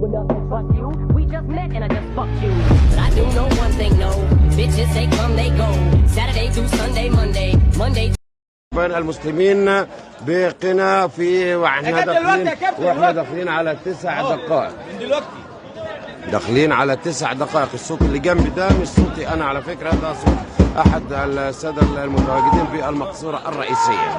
enough to trust you. We just met and I just fucked you. But I do know one thing, no. Bitches they come, they go. Saturday through Sunday, Monday. المسلمين بقنا في واحنا داخلين على 9 دقائق. داخلين على 9 دقائق. الصوت اللي جنبي ده مش صوتي انا على فكره، ده صوت احد الساده المتواجدين في المقصوره الرئيسيه.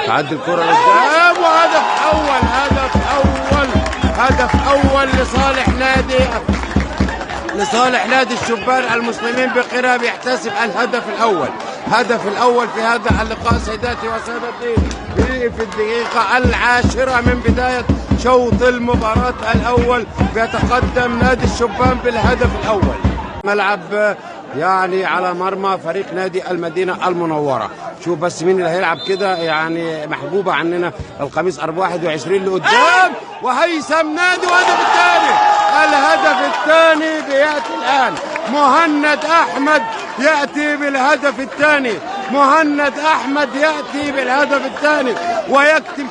تعدي الكره لقدام وهدف اول، هدف اول لصالح نادي الشبان المسلمين بقنا، بيحتسب الهدف الاول في هذا اللقاء سيداتي وسادتي في الدقيقة 10 من بداية شوط المباراة الأول. بيتقدم نادي الشبان بالهدف الأول. ملعب يعني على مرمى فريق نادي المدينة المنورة. شوف بس مين اللي هيلعب كده، يعني محبوبة عننا القميص 21 لقدام، وهيثم نادي. الهدف الثاني بيأتي الآن. مهند أحمد يأتي بالهدف الثاني، ويكتب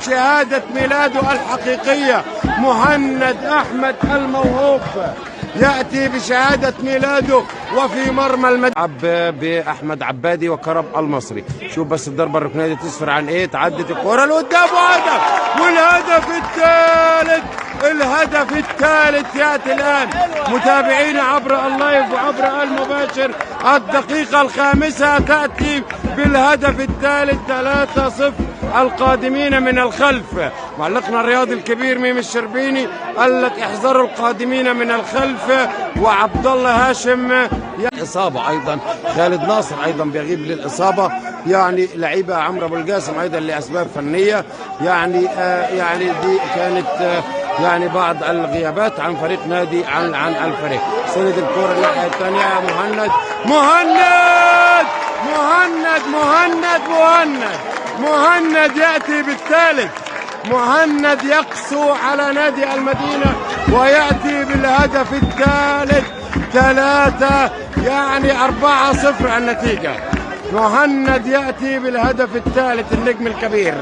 شهادة ميلاده الحقيقية. مهند أحمد الموهوب يأتي بشهادة ميلاده، وفي مرمى الملعب بأحمد عبادي وكرم المصري. شوف بس الضربة الركنية دي تسفر عن ايه. تعدت الكرة لقدام وهدف، والهدف الثالث يأتي الآن. متابعين عبر اللايف وعبر المباشر، الدقيقة الخامسة تأتي بالهدف الثالث. 3-0 القادمين من الخلف. معلقنا الرياضي الكبير ميم الشربيني قال لك احذروا القادمين من الخلف. وعبد الله هاشم إصابة أيضا، خالد ناصر أيضا بيغيب للإصابة. يعني لعيبة عمرو أبو القاسم أيضا لأسباب فنية. يعني دي كانت يعني بعض الغيابات عن فريق نادي عن الفريق. سند الكرة الناحية الثانية. مهند يأتي بالثالث. مهند يقسو على نادي المدينة ويأتي بالهدف الثالث. 4-0 النتيجة. مهند يأتي بالهدف الثالث. النجم الكبير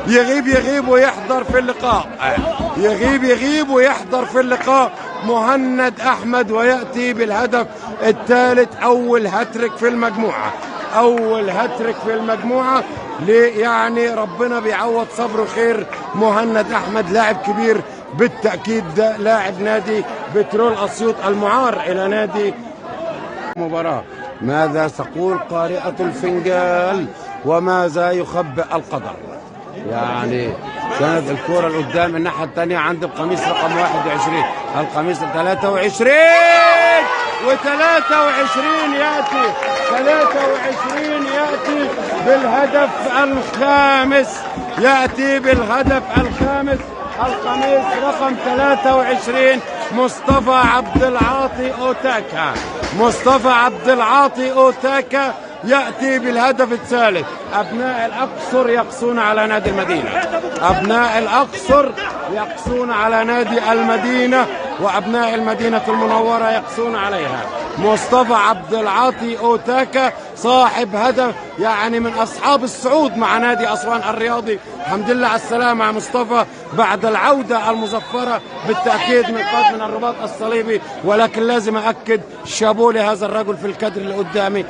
يغيب ويحضر في اللقاء. مهند أحمد ويأتي بالهدف الثالث. أول هاتريك في المجموعة. يعني ربنا بيعوض صبره خير. مهند أحمد لاعب كبير بالتأكيد، ده لاعب نادي بترول أسيوط المعار إلى نادي مباراة. ماذا تقول قارئة الفنجال وماذا يخبئ القدر؟ يعني سند الكرة لقدام الناحية الثانية عند القميص رقم 21، القميص 23 يأتي بالهدف الخامس. القميص رقم 23 مصطفى عبد العاطي أوتاكا يأتي بالهدف الثالث. أبناء الأقصر يقسون على نادي المدينة، وأبناء المدينة المنورة يقسون عليها. مصطفى عبد العاطي أوتاكا صاحب هدف، يعني من أصحاب الصعود مع نادي أسوان الرياضي. الحمد لله على السلامة يا مصطفى بعد العودة المظفرة بالتأكيد من الرباط الصليبي. ولكن لازم أكد شابوه لهذا الرجل في الكادر اللي قدامي.